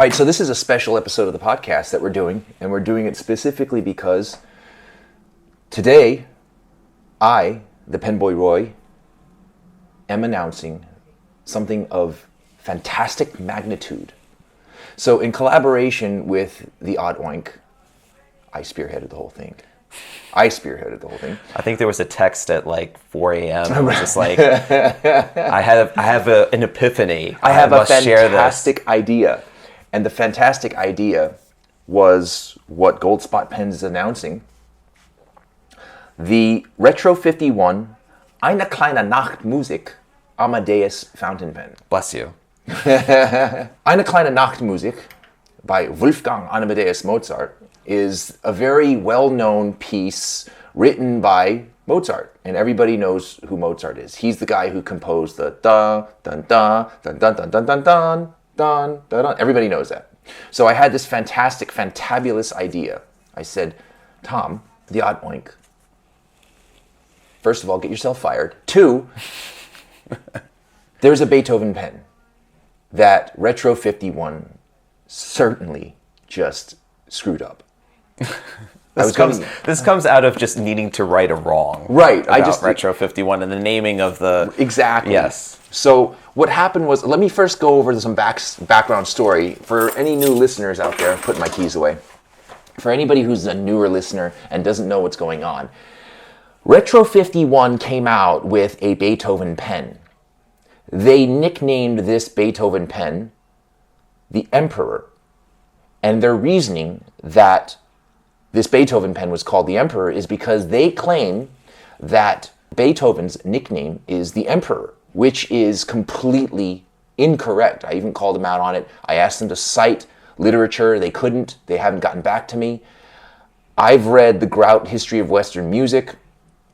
right, so this is a special episode of the podcast that we're doing, and we're doing it specifically because today, I, the PenBoyRoy, am announcing something of fantastic magnitude. So in collaboration with the Odd Oink, I spearheaded the whole thing. I think there was a text at like 4 a.m. It was just like, I have an epiphany. I have a fantastic idea. And the fantastic idea was what Goldspot Pens is announcing. The Retro 51 Eine kleine Nachtmusik Amadeus fountain pen. Bless you. Eine kleine Nachtmusik by Wolfgang Amadeus Mozart is a very well-known piece written by Mozart, and everybody knows who Mozart is. He's the guy who composed the da dun da dun dun dun dun dun dun dun dun dun. Everybody knows that. So I had this fantabulous idea. I said, Tom, the Odd Oink, first of all, get yourself fired. 2, there's a Beethoven pen that Retro 51 certainly just screwed up. This comes out of just needing to right a wrong. Right. About Retro 51 and the naming of the... Exactly. Yes. So what happened was, let me first go over some background story. For any new listeners out there, I'm putting my keys away. For anybody who's a newer listener and doesn't know what's going on, Retro 51 came out with a Beethoven pen. They nicknamed this Beethoven pen the Emperor. And their reasoning that this Beethoven pen was called the Emperor is because they claim that Beethoven's nickname is the Emperor, which is completely incorrect. I even called them out on it. I asked them to cite literature. They couldn't. They haven't gotten back to me. I've read the Grout History of Western Music.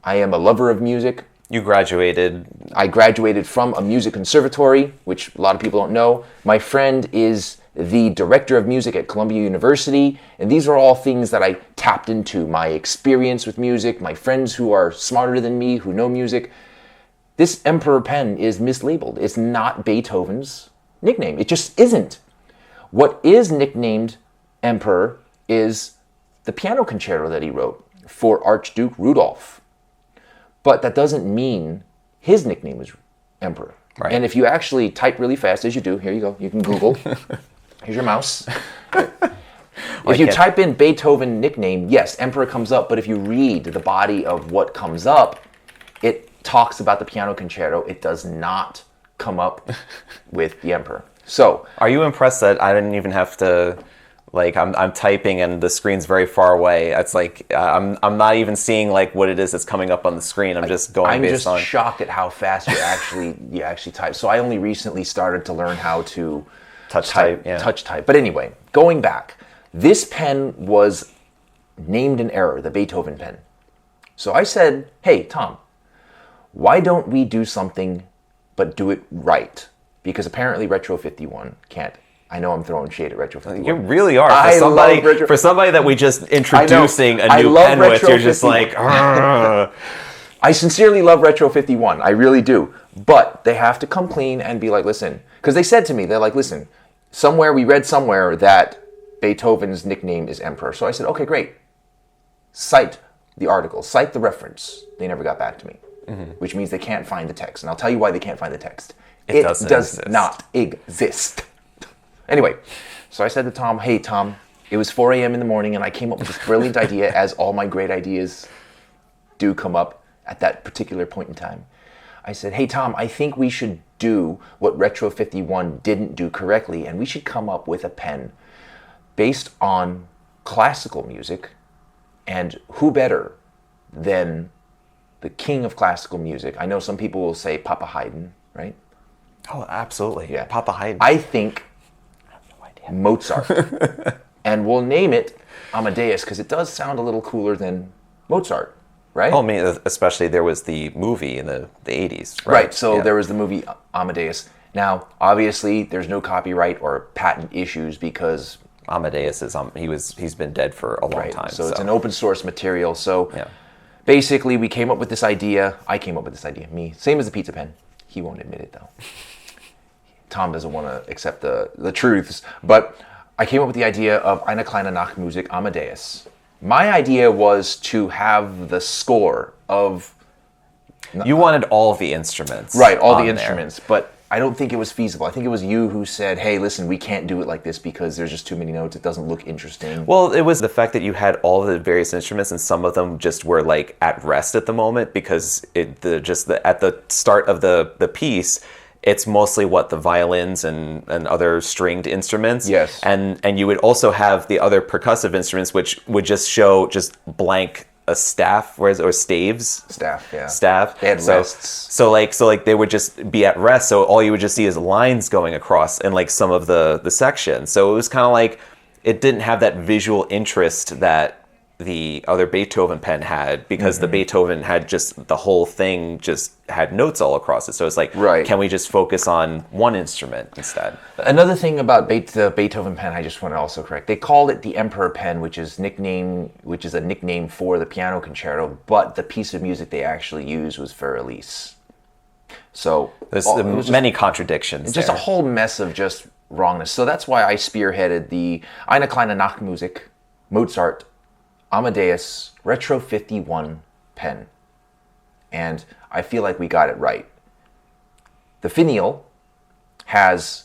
I am a lover of music. You graduated? I graduated from a music conservatory, which a lot of people don't know. My friend is the director of music at Columbia University, and these are all things that I tapped into. My experience with music, my friends who are smarter than me, who know music. This Emperor pen is mislabeled. It's not Beethoven's nickname. It just isn't. What is nicknamed Emperor is the piano concerto that he wrote for Archduke Rudolph. But that doesn't mean his nickname was Emperor. Right. And if you actually type really fast, as you do, here you go, you can Google. Here's your mouse. If you type in Beethoven nickname, yes, Emperor comes up. But if you read the body of what comes up, it talks about the piano concerto. It does not come up with the Emperor. So, are you impressed that I didn't even have to, like, I'm typing and the screen's very far away. It's like I'm not even seeing like what it is that's coming up on the screen. I'm just going based on. I'm just shocked at how fast you actually type. So I only recently started to learn how to touch type. But anyway, going back, this pen was named in error, the Beethoven pen. So I said, hey, Tom, why don't we do something but do it right? Because apparently Retro 51 can't. I know I'm throwing shade at Retro 51. You really are. For somebody that we just introducing a new pen with, you're just like, I sincerely love Retro 51. I really do. But they have to come clean and be like, listen. Because they said to me, they're like, listen, we read somewhere that Beethoven's nickname is Emperor. So I said, okay, great. Cite the article. Cite the reference. They never got back to me. Mm-hmm. Which means they can't find the text. And I'll tell you why they can't find the text. It does not exist. Anyway, so I said to Tom, hey, Tom, it was 4 a.m. in the morning, and I came up with this brilliant idea, as all my great ideas do come up at that particular point in time. I said, hey, Tom, I think we should do what Retro 51 didn't do correctly, and we should come up with a pen based on classical music, and who better than the king of classical music? I know some people will say Papa Haydn, right? Oh, absolutely. Yeah. Papa Haydn. I think Mozart. And we'll name it Amadeus because it does sound a little cooler than Mozart, right? Oh, I mean, especially there was the movie in the 80s. Right, so there was the movie Amadeus. Now, obviously, there's no copyright or patent issues because Amadeus he's been dead for a long time. So it's an open source material. So basically, we came up with this idea. I came up with this idea. Me, same as the pizza pen. He won't admit it though. Tom doesn't want to accept the truths, but I came up with the idea of Eine kleine Nachtmusik Amadeus. My idea was to have the score of... You wanted all the instruments. Right, all the instruments, but I don't think it was feasible. I think it was you who said, hey, listen, we can't do it like this because there's just too many notes. It doesn't look interesting. Well, it was the fact that you had all the various instruments and some of them just were like at rest at the moment because at the start of the piece, it's mostly the violins and other stringed instruments. Yes. And you would also have the other percussive instruments, which would just show just blank a staff, or staves. Staff, yeah. Staff. They had rests. So they would just be at rest. So all you would just see is lines going across in like some of the sections. So it was kind of like it didn't have that visual interest that the other Beethoven pen had, because the Beethoven had just the whole thing just had notes all across it. So it's like, can we just focus on one instrument instead? Another thing about the Beethoven pen, I just want to also correct. They called it the Emperor pen, which is a nickname for the piano concerto, but the piece of music they actually used was for Elise. So there's many contradictions. Just a whole mess of just wrongness. So that's why I spearheaded the Eine kleine Nachtmusik Mozart Amadeus Retro 51 pen. And I feel like we got it right. The finial has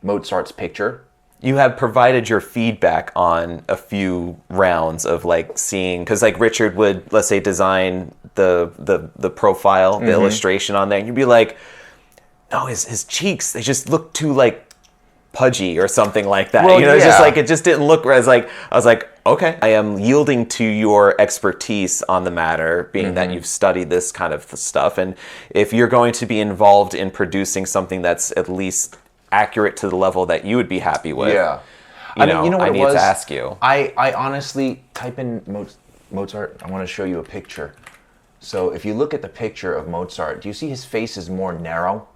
Mozart's picture. You have provided your feedback on a few rounds of like seeing, because like Richard would, let's say, design the profile, the illustration on there, and you'd be like, no, his cheeks, they just look too like pudgy or something like that. Well, it's just like, it just didn't look, I was like, okay, I am yielding to your expertise on the matter, being that you've studied this kind of stuff. And if you're going to be involved in producing something that's at least accurate to the level that you would be happy with, I need to ask you. I honestly type in Mozart. I want to show you a picture. So if you look at the picture of Mozart, do you see his face is more narrow?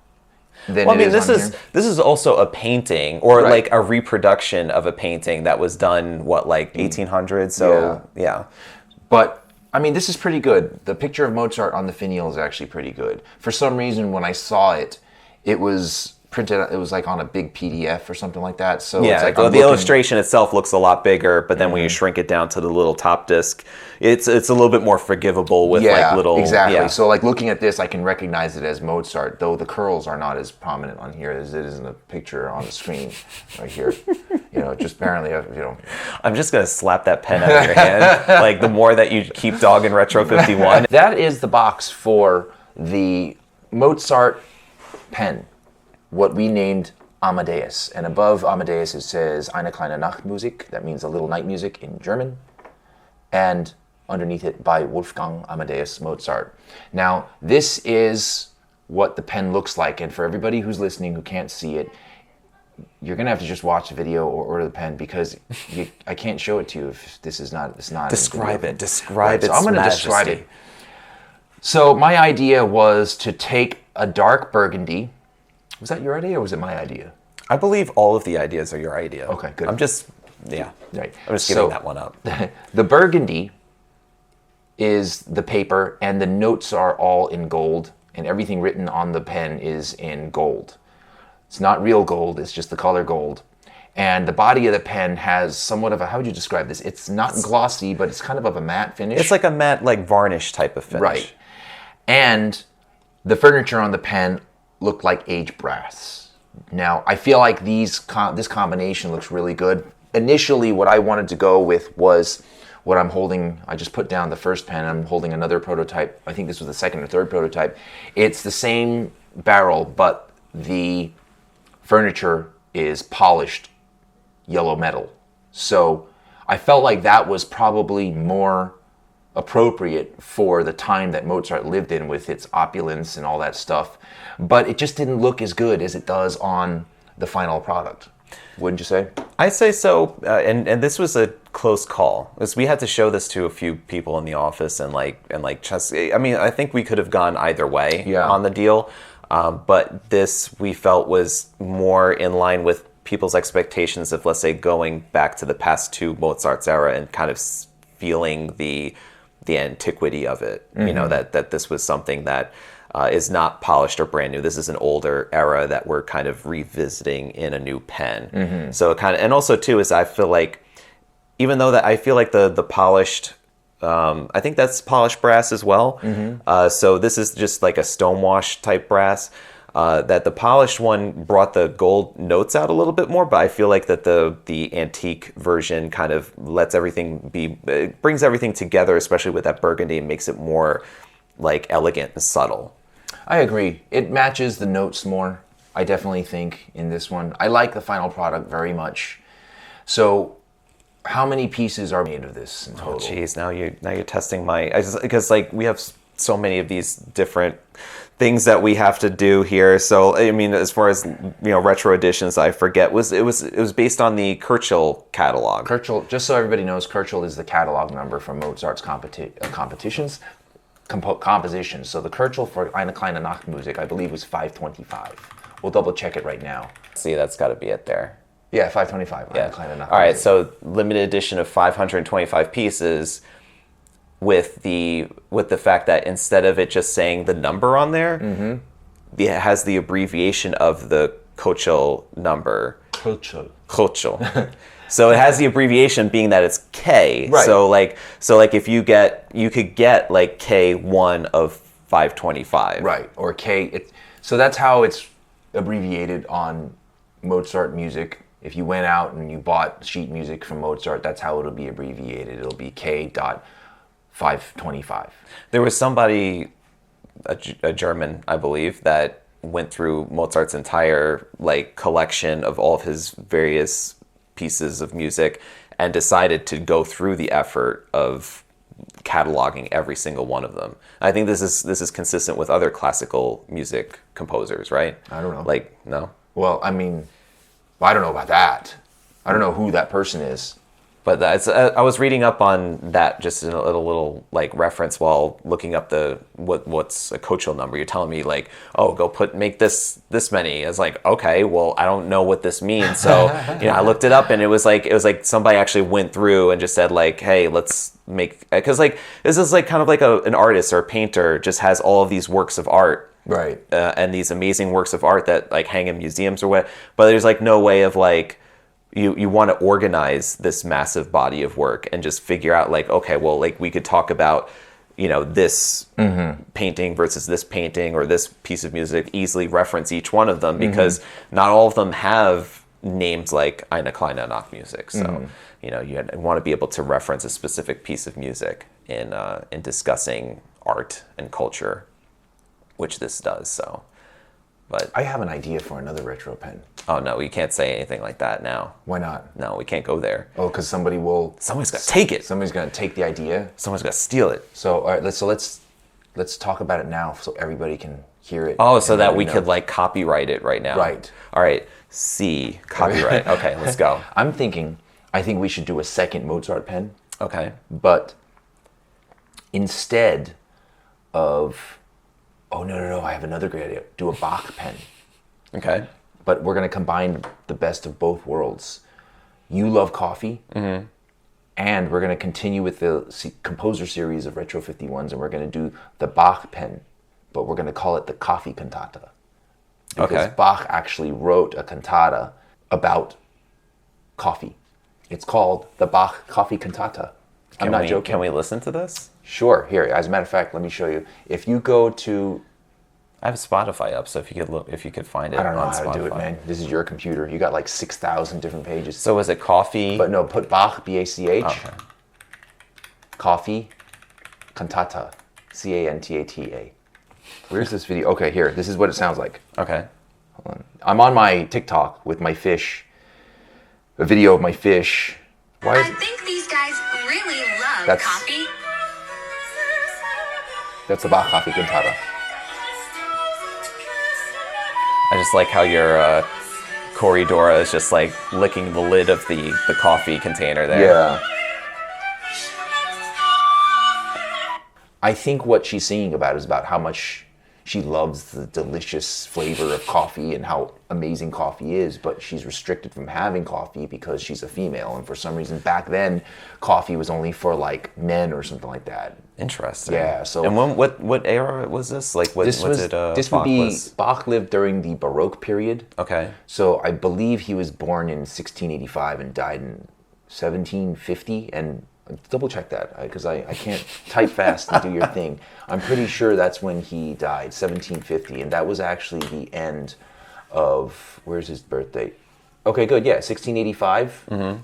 This is also a painting, or like a reproduction of a painting that was done 1800s. So yeah. But I mean, this is pretty good. The picture of Mozart on the finial is actually pretty good. For some reason, when I saw it, it was printed. It was like on a big PDF or something like that. So yeah, it's like the illustration itself looks a lot bigger, but then when you shrink it down to the little top disc, it's a little bit more forgivable with like little... Exactly. Yeah. So like looking at this, I can recognize it as Mozart, though the curls are not as prominent on here as it is in the picture on the screen right here. Just apparently, I'm just going to slap that pen out of your hand. Like the more that you keep dogging Retro 51. That is the box for the Mozart pen, what we named Amadeus. And above Amadeus it says Eine kleine Nachtmusik, that means a little night music in German. And underneath it by Wolfgang Amadeus Mozart. Now, this is what the pen looks like, and for everybody who's listening who can't see it, you're gonna have to just watch the video or order the pen, because I can't show it to you if this is not. It's not. Describe it. So I'm gonna describe it. So my idea was to take a dark burgundy. Was that your idea or was it my idea? I believe all of the ideas are your idea. Okay, good. I'm just giving that one up. The burgundy is the paper, and the notes are all in gold, and everything written on the pen is in gold. It's not real gold, it's just the color gold. And the body of the pen has somewhat of a, how would you describe this? It's not glossy, but it's kind of a matte finish. It's like a matte, like varnish type of finish. Right. And the furniture on the pen looked like aged brass. Now, I feel like this combination looks really good. Initially, what I wanted to go with was what I'm holding. I just put down the first pen. I'm holding another prototype. I think this was the second or third prototype. It's the same barrel, but the furniture is polished yellow metal. So I felt like that was probably more appropriate for the time that Mozart lived in with its opulence and all that stuff. But it just didn't look as good as it does on the final product. Wouldn't you say? I say so, and this was a close call, because we had to show this to a few people in the office, and just, I mean, I think we could have gone either way on the deal, but this we felt was more in line with people's expectations of, let's say, going back to the past two Mozart's era and kind of feeling the the antiquity of it. You know, that this was something that is not polished or brand new. This is an older era that we're kind of revisiting in a new pen. So it kind of, and also too is I feel like, even though that I feel like the polished, I think that's polished brass as well. So this is just like a stonewash type brass. That the polished one brought the gold notes out a little bit more, but I feel like that the antique version kind of lets everything it brings everything together, especially with that burgundy, and makes it more like elegant and subtle. I agree. It matches the notes more, I definitely think, in this one. I like the final product very much. So how many pieces are made of this in total? Oh, geez, now you're testing because like we have so many of these different things that we have to do here. So I mean, as far as retro editions, I forget it was based on the Kirchhoff catalog. Kirchhoff, just so everybody knows, Kirchhoff is the catalog number for Mozart's compositions. So the Kirchhoff for Eine kleine Nachtmusik, I believe, was 525. We'll double check it right now. See, that's got to be it there. Yeah, 525. Yeah. Eine kleine Nachtmusik. All right, so limited edition of 525 pieces. With the fact that instead of it just saying the number on there, it has the abbreviation of the Kirchhoff number. Kirchhoff. So it has the abbreviation being that it's K. Right. So like if you could get like K1 of 525. Right, or K. So that's how it's abbreviated on Mozart music. If you went out and you bought sheet music from Mozart, that's how it'll be abbreviated. It'll be K.525. There was somebody, a German, I believe, that went through Mozart's entire like collection of all of his various pieces of music and decided to go through the effort of cataloging every single one of them. I think this is consistent with other classical music composers, right? I don't know. Like, no? Well, I mean, I don't know about that. I don't know who that person is. But that's, I was reading up on that just in a little like reference while looking up what's a Kirchhoff number. You're telling me like, oh, make this many. I was like, okay, well, I don't know what this means. So I looked it up, and it was like somebody actually went through and just said like, hey, let's make, because like this is like kind of like an artist or a painter just has all of these works of art. Right. And these amazing works of art that like hang in museums or what, but there's like no way of like, you want to organize this massive body of work and just figure out like, okay, well, like we could talk about, this painting versus this painting or this piece of music, easily reference each one of them because not all of them have names like Eine kleine Nachtmusik. So, you want to be able to reference a specific piece of music in discussing art and culture, which this does. So, but I have an idea for another retro pen. Oh no, we can't say anything like that now. Why not? No, we can't go there. Oh, because somebody's got to take it. Somebody's going to take the idea. Someone's got to steal it. So all right, let's talk about it now, so everybody can hear it. Oh, so that we could like copyright it right now. Right. All right. C, copyright. Okay, let's go. I think we should do a second Mozart pen. Okay. But instead of, oh no, I have another great idea. Do a Bach pen. Okay. But we're going to combine the best of both worlds. You love coffee, and we're going to continue with the composer series of Retro 51s, and we're going to do the Bach pen, but we're going to call it the Coffee Cantata. Because Bach actually wrote a cantata about coffee. It's called the Bach Coffee Cantata. I'm not joking. Can we listen to this? Sure. Here, as a matter of fact, let me show you. If you go to... I have Spotify up, so if you could find it on Spotify. I don't know how to do it, man. This is your computer. You got like 6,000 different pages. So is it coffee? But no, put Bach, B-A-C-H. Okay. Coffee, cantata, C-A-N-T-A-T-A. Where's this video? Okay, here. This is what it sounds like. Okay. Hold on. I'm on my TikTok with my fish. A video of my fish. I think these guys really love coffee. That's the Bach Coffee Cantata. I just like how your Corridora is just like licking the lid of the coffee container there. Yeah. I think what she's singing about is about how much she loves the delicious flavor of coffee and how amazing coffee is, but she's restricted from having coffee because she's a female, and for some reason back then coffee was only for like men or something like that. Interesting. Yeah. So and what era was this? Like what this was was it? this Bach would be was? Bach lived during the Baroque period. Okay. So I believe he was born in 1685 and died in 1750. And double check that because I can't type fast and do your thing. I'm pretty sure that's when he died, 1750, and that was actually the end of where's his birth date? Okay, good. Yeah, 1685. Mm-hmm.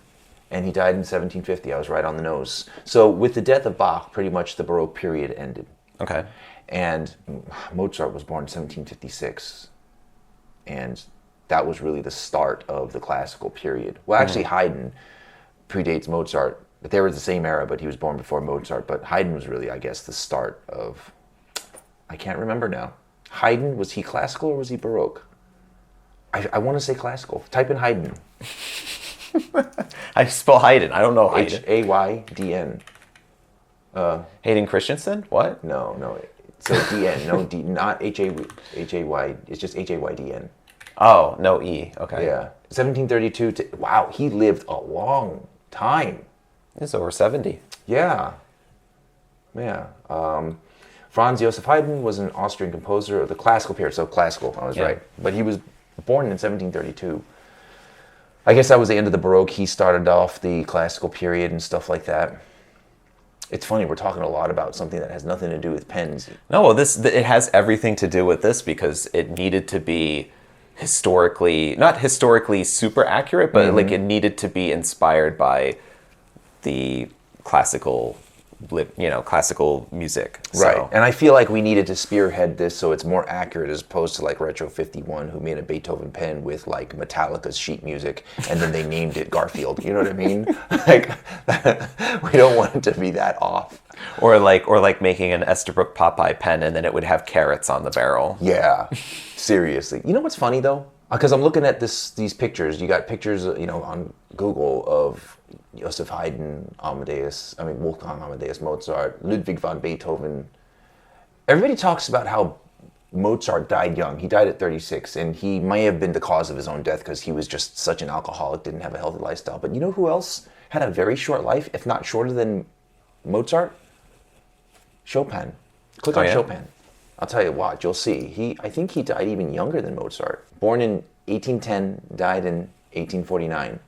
And he died in 1750. I was right on the nose. So with the death of Bach, pretty much the Baroque period ended. Okay. And Mozart was born in 1756. And that was really the start of the classical period. Well, actually, Haydn predates Mozart. But they were the same era, but he was born before Mozart. But Haydn was really, I guess, the start of... I can't remember now. Haydn, was he classical or was he Baroque? I want to say classical. Type in Haydn. I spell Haydn. I don't know Haydn. Haydn. Hayden Christensen? What? No. So DN. No, D, not Hay. It's just Haydn. Oh, no E. Okay. Yeah. 1732 to... Wow, he lived a long time. He's over 70. Yeah. Franz Joseph Haydn was an Austrian composer of the classical period. So classical, I was right. But he was born in 1732. I guess that was the end of the Baroque. He started off the classical period and stuff like that. It's funny, we're talking a lot about something that has nothing to do with pens. No, well, it has everything to do with this because it needed to be not historically super accurate, but like it needed to be inspired by the classical music. Right. So. And I feel like we needed to spearhead this so it's more accurate as opposed to like Retro 51, who made a Beethoven pen with like Metallica's sheet music and then they named it Garfield. You know what I mean? Like, we don't want it to be that off. Or like making an Estabrook Popeye pen and then it would have carrots on the barrel. Yeah. Seriously. You know what's funny though? Because I'm looking at these pictures. You got pictures, on Google of Joseph Haydn, Wolfgang Amadeus Mozart, Ludwig van Beethoven. Everybody talks about how Mozart died young. He died at 36, and he may have been the cause of his own death because he was just such an alcoholic, didn't have a healthy lifestyle. But you know who else had a very short life, if not shorter than Mozart? Chopin. Click on Chopin. I'll tell you what, you'll see. I think he died even younger than Mozart. Born in 1810, died in 1849.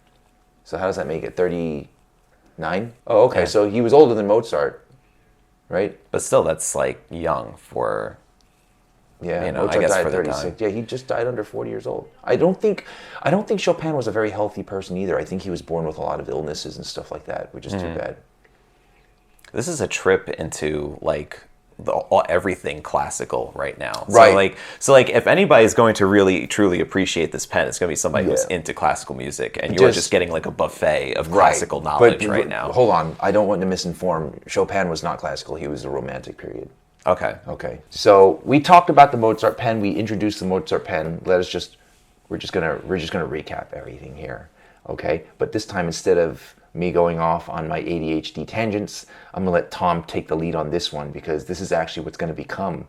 So how does that make it? 39? Oh, okay. Yeah. So he was older than Mozart, right? But still, that's like young for... Yeah, Mozart I guess died for at 36. Yeah, he just died under 40 years old. I don't think Chopin was a very healthy person either. I think he was born with a lot of illnesses and stuff like that, which is too bad. This is a trip into like everything classical right now. Right. So if anybody's going to really truly appreciate this pen, it's going to be somebody who's into classical music, and you're just getting like a buffet of classical knowledge right now. Hold on, I don't want to misinform. Chopin was not classical; he was the Romantic period. Okay. So we talked about the Mozart pen. We introduced the Mozart pen. We're just gonna recap everything here. Okay, but this time instead of me going off on my ADHD tangents, I'm gonna let Tom take the lead on this one because this is actually what's gonna become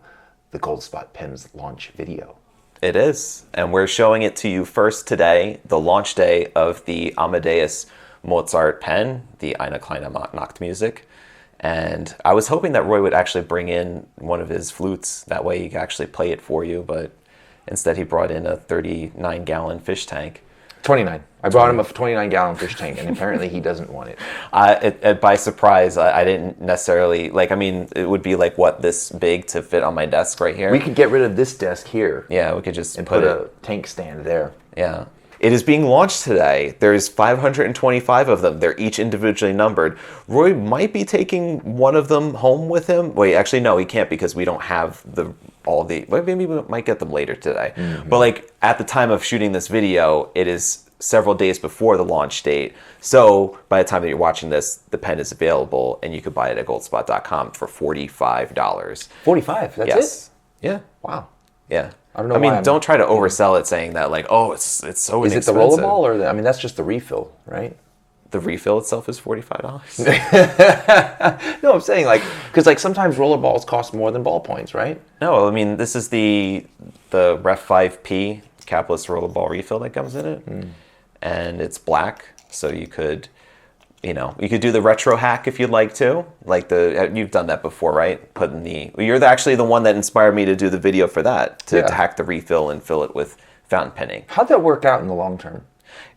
the Gold Spot Pen's launch video. It is, and we're showing it to you first today, the launch day of the Amadeus Mozart pen, the Eine kleine Nachtmusik. And I was hoping that Roy would actually bring in one of his flutes, that way he could actually play it for you, but instead he brought in a 39-gallon fish tank. 29. I brought him a 29-gallon fish tank, and apparently he doesn't want it. By surprise, I didn't necessarily, it would be this big to fit on my desk right here. We could get rid of this desk here. Yeah, we could just put a tank stand there. Yeah. It is being launched today. There's 525 of them. They're each individually numbered. Roy might be taking one of them home with him. Wait, actually, no, he can't because we don't have maybe we might get them later today. Mm-hmm. But at the time of shooting this video, it is several days before the launch date. So by the time that you're watching this, the pen is available and you could buy it at goldspot.com for $45. 45? That's yes. It? Yeah. Wow. Yeah. I don't know. Don't try to oversell it saying that it's so inexpensive. Is it the rollerball or that's just the refill, right? The refill itself is $45. No, I'm saying because sometimes rollerballs cost more than ballpoints, right? No, this is the Ref 5P capless rollerball refill that comes in it, and it's black, so you could You could do the retro hack if you'd like to. Like you've done that before, right? You're actually the one that inspired me to do the video for that, to hack the refill and fill it with fountain penning. How'd that work out in the long term?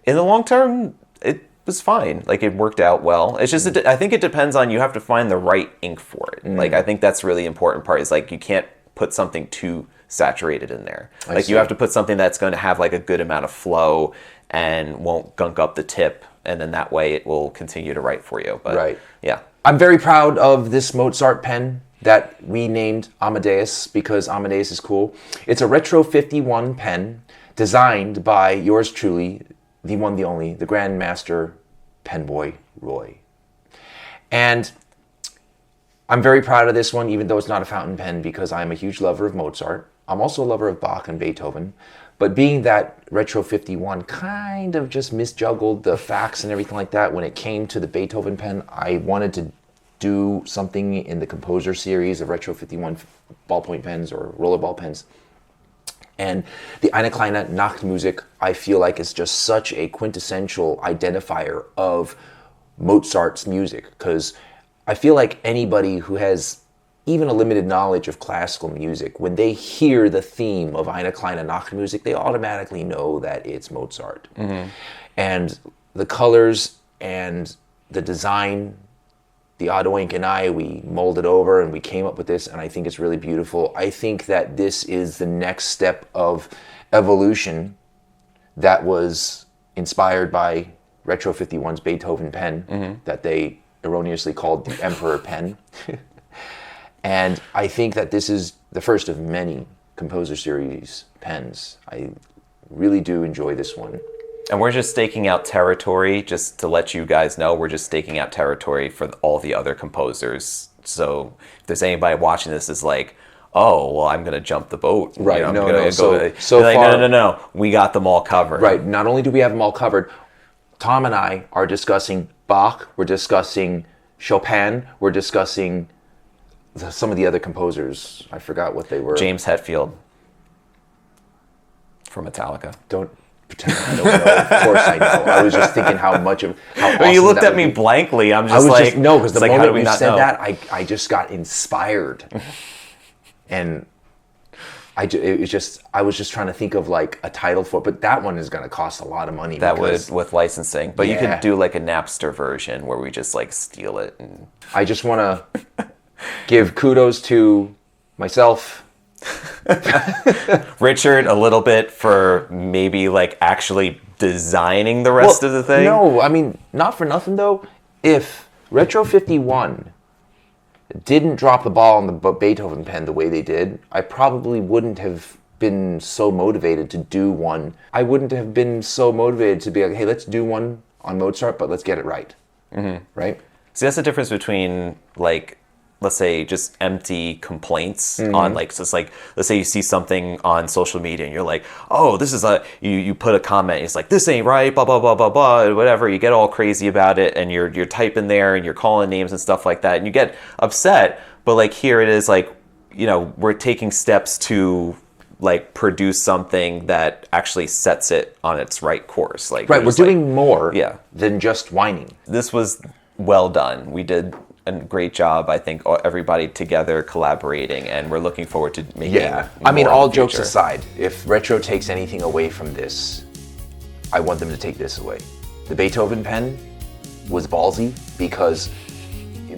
In the long term, it was fine. Like, it worked out well. It's just, I think it depends on, you have to find the right ink for it. Like, I think that's really important part, is like, you can't put something too saturated in there. Like, you have to put something that's going to have like a good amount of flow and won't gunk up the tip, and then that way it will continue to write for you. But, right. Yeah. I'm very proud of this Mozart pen that we named Amadeus, because Amadeus is cool. It's a Retro 51 pen designed by yours truly, the one, the only, the Grandmaster PenBoyRoy. And I'm very proud of this one, even though it's not a fountain pen, because I'm a huge lover of Mozart. I'm also a lover of Bach and Beethoven. But being that Retro 51 kind of just misjuggled the facts and everything like that, when it came to the Beethoven pen, I wanted to do something in the Composer series of Retro 51 ballpoint pens or rollerball pens. And the Eine kleine Nachtmusik, I feel like, is just such a quintessential identifier of Mozart's music, because I feel like anybody who has even a limited knowledge of classical music, when they hear the theme of Eine kleine Nachtmusik, they automatically know that it's Mozart. Mm-hmm. And the colors and the design, the Odoink and I, we molded over and we came up with this, and I think it's really beautiful. I think that this is the next step of evolution that was inspired by Retro 51's Beethoven pen, that they erroneously called the Emperor Pen. And I think that this is the first of many Composer series pens. I really do enjoy this one. And we're just staking out territory, just to let you guys know, we're just staking out territory for all the other composers. So if there's anybody watching this is like, oh, well, I'm going to jump the boat. Right, you know, no. So like, far, no. We got them all covered. Right, not only do we have them all covered, Tom and I are discussing Bach, we're discussing Chopin, we're discussing some of the other composers. I forgot what they were. James Hetfield from Metallica. Don't pretend I don't know. Of course I know. I was just thinking how awesome. You looked at me blankly. I'm just like, no, because the like, moment you said that, I just got inspired, and I was just trying to think of like a title for it, but that one is going to cost a lot of money. That would, with licensing, but you could do like a Napster version where we just like steal it. And I just want to give kudos to myself, Richard, a little bit for maybe like actually designing the rest of the thing. No, I mean, not for nothing though. If Retro 51 didn't drop the ball on the Beethoven pen the way they did, I probably wouldn't have been so motivated to do one. I wouldn't have been so motivated to be like, hey, let's do one on Mozart, but let's get it right. Mm-hmm. Right? See, that's the difference between like, let's say, just empty complaints on like, so it's like, let's say you see something on social media and you're like, oh, this is you put a comment, it's like, this ain't right, blah, blah, blah, blah, blah, whatever. You get all crazy about it and you're typing there and you're calling names and stuff like that and you get upset. But like here it is like, we're taking steps to like produce something that actually sets it on its right course. Like, right, we're doing more yeah. than just whining. This was well done. We did a great job, I think, everybody together collaborating, and we're looking forward to making Yeah, I mean, all jokes aside, if Retro takes anything away from this, I want them to take this away. The Beethoven pen was ballsy because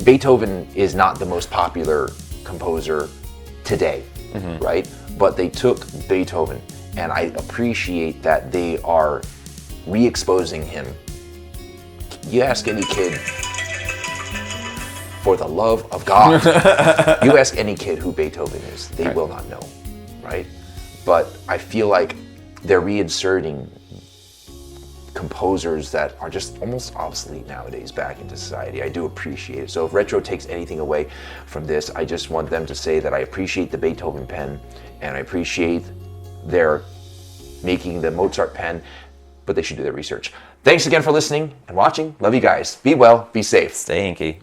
Beethoven is not the most popular composer today, right? But they took Beethoven, and I appreciate that they are re-exposing him. You ask any kid, for the love of God, you ask any kid who Beethoven is, they will not know, right? But I feel like they're reinserting composers that are just almost obsolete nowadays back into society. I do appreciate it. So if Retro takes anything away from this, I just want them to say that I appreciate the Beethoven pen and I appreciate their making the Mozart pen, but they should do their research. Thanks again for listening and watching. Love you guys. Be well, be safe. Stay inky.